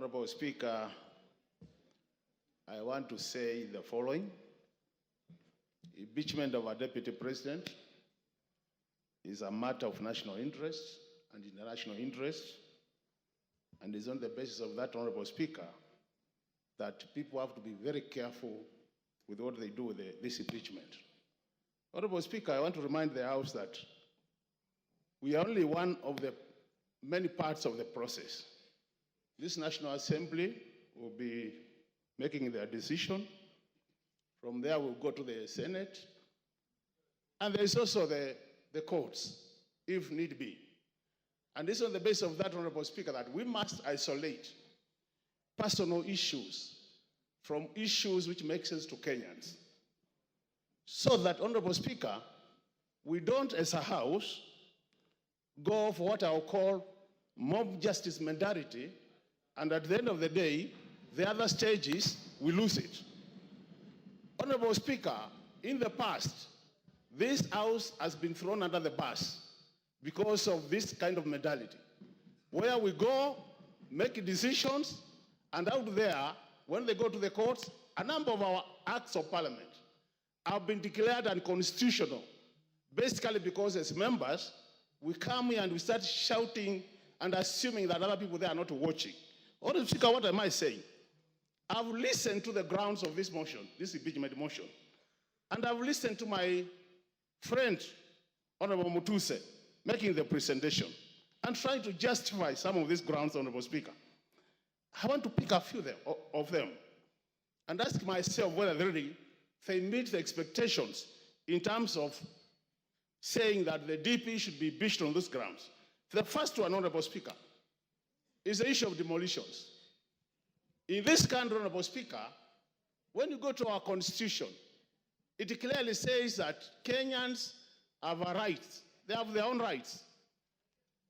Honorable Speaker, I want to say the following. Impeachment of a deputy president is a matter of national interest and international interest, and it's on the basis of that, Honorable Speaker, that people have to be very careful with what they do with this impeachment. Honorable Speaker, I want to remind the House that we are only one of the many parts of the process. This National Assembly will be making their decision. From there, we'll go to the Senate. And there's also the courts, if need be. And it's on the basis of that, Honorable Speaker, that we must isolate personal issues from issues which make sense to Kenyans. So that, Honorable Speaker, we don't, as a House, go for what I'll call mob justice mentality, and at the end of the day, the other stages, we lose it. Honorable Speaker, in the past, this House has been thrown under the bus because of this kind of mentality, where we go, make decisions, and out there, when they go to the courts, a number of our acts of parliament have been declared unconstitutional, basically because as members, we come here and we start shouting and assuming that other people there are not watching. Honorable Speaker, what am I saying? I've listened to the grounds of this motion, this impeachment motion, and I've listened to my friend, Honorable Mutuse, making the presentation and trying to justify some of these grounds, Honorable Speaker. I want to pick a few of them and ask myself whether they meet the expectations in terms of saying that the DP should be impeached on those grounds. The first one, Honorable Speaker, is the issue of demolitions. In this country, Honorable Speaker, when you go to our constitution, it clearly says that Kenyans have a right. They have their own rights.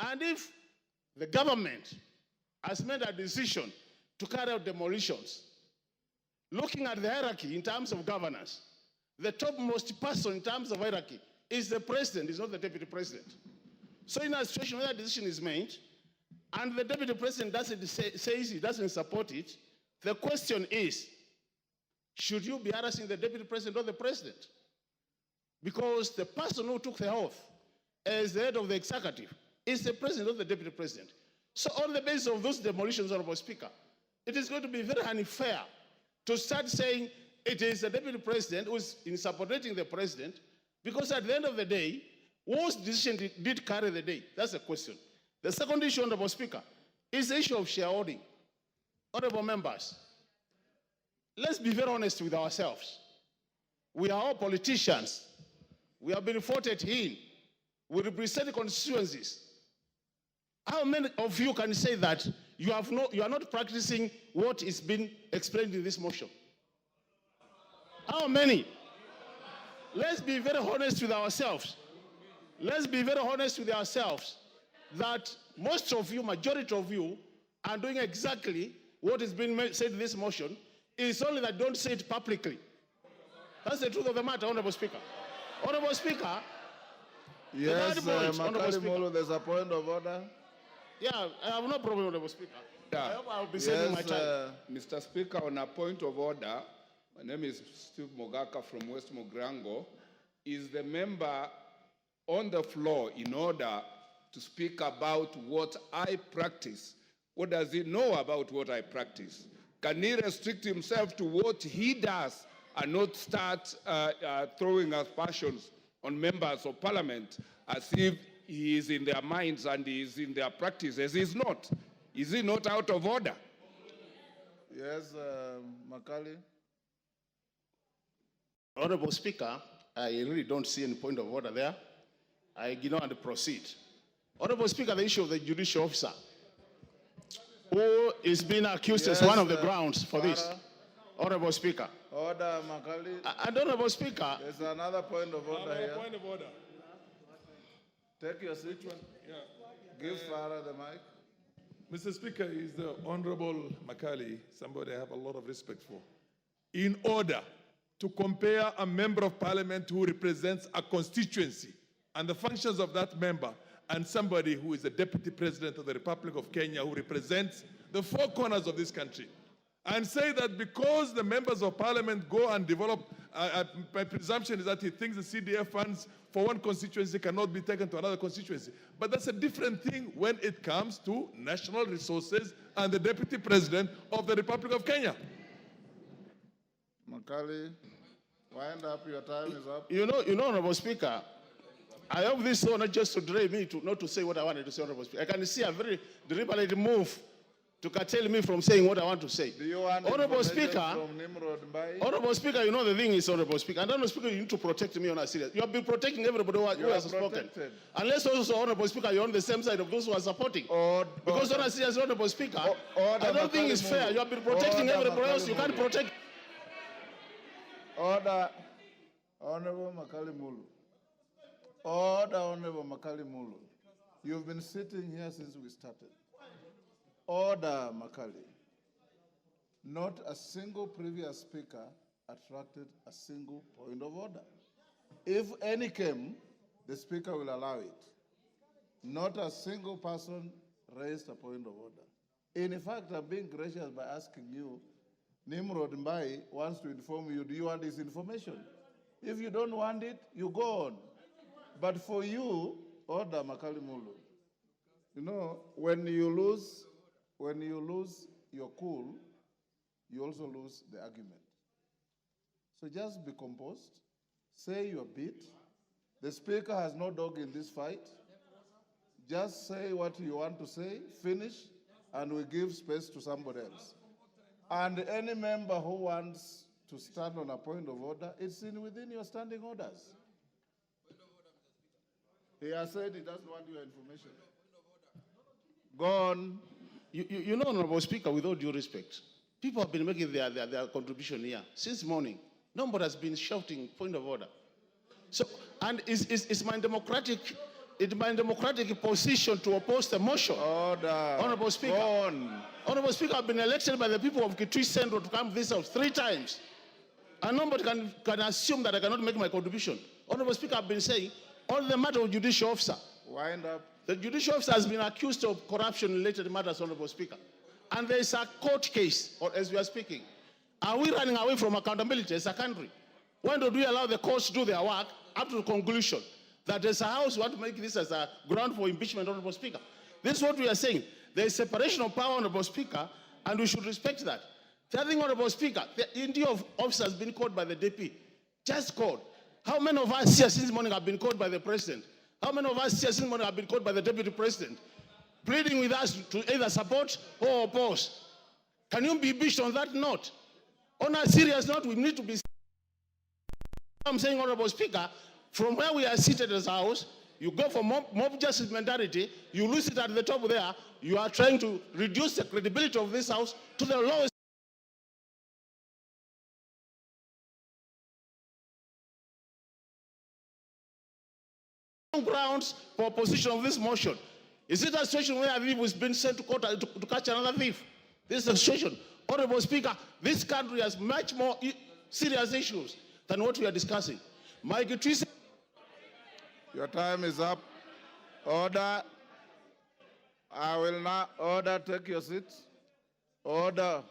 And if the government has made a decision to carry out demolitions, looking at the hierarchy in terms of governance, the topmost person in terms of hierarchy is the president, is not the deputy president. So in a situation where a decision is made, and the deputy president says he doesn't support it, the question is, should you be harassing the deputy president or the president? Because the person who took the oath as the head of the executive is the president or the deputy president. So on the basis of those demolitions, Honorable Speaker, it is going to be very unfair to start saying it is the deputy president who is in supporting the president, because at the end of the day, whose decision did carry the day? That's the question. The second issue, Honorable Speaker, is the issue of shareholding. Honorable members, let's be very honest with ourselves. We are all politicians. We have been voted in. We represent constituencies. How many of you can say that you are not practicing what is being explained in this motion? How many? Let's be very honest with ourselves. Let's be very honest with ourselves that most of you, majority of you, are doing exactly what is being said in this motion. It's only that don't say it publicly. That's the truth of the matter, Honorable Speaker. Honorable Speaker. Yes, Makali Molo, there's a point of order. Yeah, I have no problem, Honorable Speaker. Yeah. I hope I'll be saving my time. Mr. Speaker, on a point of order, my name is Steve Mogaka from West Mogrango. Is the member on the floor in order to speak about what I practice? What does he know about what I practice? Can he restrict himself to what he does and not start throwing aspersions on members of parliament as if he is in their minds and he is in their practices? He's not. Is he not out of order? Yes, Makali. Honorable Speaker, I really don't see any point of order there. I ignore and proceed. Honorable Speaker, the issue of the judicial officer who is being accused as one of the grounds for this. Honorable Speaker. Order, Makali. And Honorable Speaker. There's another point of order here. Point of order. Take your seat. Yeah. Give Farah the mic. Mr. Speaker, is the Honorable Makali, somebody I have a lot of respect for. In order to compare a member of parliament who represents a constituency and the functions of that member and somebody who is the Deputy President of the Republic of Kenya who represents the four corners of this country, and say that because the members of parliament go and develop, my presumption is that he thinks the CDF funds for one constituency cannot be taken to another constituency. But that's a different thing when it comes to national resources and the deputy president of the Republic of Kenya. Makali, wind up, your time is up. You know, Honorable Speaker, I hope this is not just to delay me not to say what I wanted to say, Honorable Speaker. I can see a very deliberate move to curtail me from saying what I want to say. Do you want Honorable Speaker, from Nimrod Mbai? Honorable Speaker, you know the thing is, Honorable Speaker, and Honorable Speaker, you need to protect me on a serious. You have been protecting everybody who has spoken. Unless also, Honorable Speaker, you're on the same side of those who are supporting. Because on a serious, Honorable Speaker, I don't think it's fair. You have been protecting everybody else. You can't protect. Order, Honorable Makali Mulu. Order, Honorable Makali Mulu. You've been sitting here since we started. Order, Makali. Not a single previous speaker attracted a single point of order. If any came, the speaker will allow it. Not a single person raised a point of order. In fact, I'm being gracious by asking you, Nimrod Mbai wants to inform you, do you want this information? If you don't want it, you go on. But for you, order, Makali Mulu. You know, when you lose your cool, you also lose the argument. So just be composed, say your bit. The speaker has no dog in this fight. Just say what you want to say, finish, and we give space to somebody else. And any member who wants to stand on a point of order, it's within your standing orders. He has said he doesn't want your information. Go on. You know, Honorable Speaker, with all due respect, people have been making their contribution here since morning. Nobody has been shouting point of order. So, and it's my democratic position to oppose the motion. Order. Honorable Speaker. Go on. Honorable Speaker, I've been elected by the people of Kitui Central to come to this house 3 times. And nobody can assume that I cannot make my contribution. Honorable Speaker, I've been saying, on the matter of judicial officer. Wind up. The judicial officer has been accused of corruption-related matters, Honorable Speaker. And there is a court case, or as we are speaking. Are we running away from accountability as a country? When do we allow the courts to do their work up to the conclusion that as a house we want to make this as a ground for impeachment, Honorable Speaker? This is what we are saying. There is separation of power, Honorable Speaker, and we should respect that. The other thing, Honorable Speaker, the India of officers been called by the DP. Just called. How many of us here since morning have been called by the President? How many of us here since morning have been called by the Deputy President, pleading with us to either support or oppose? Can you be impeached on that note? On a serious note, we need to be. I'm saying, Honorable Speaker, from where we are seated as a house, you go for mob justice mentality, you lose it at the top there, you are trying to reduce the credibility of this house to the lowest grounds for opposition of this motion. Is it a situation where a thief has been sent to court to catch another thief? This is a situation. Honorable Speaker, this country has much more serious issues than what we are discussing. Your time is up. Order. I will now order. Take your seat. Order.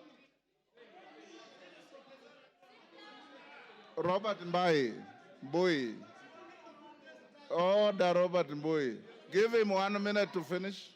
Robert Mbai, Mbui. Order, Robert Mbui. Give him 1 minute to finish.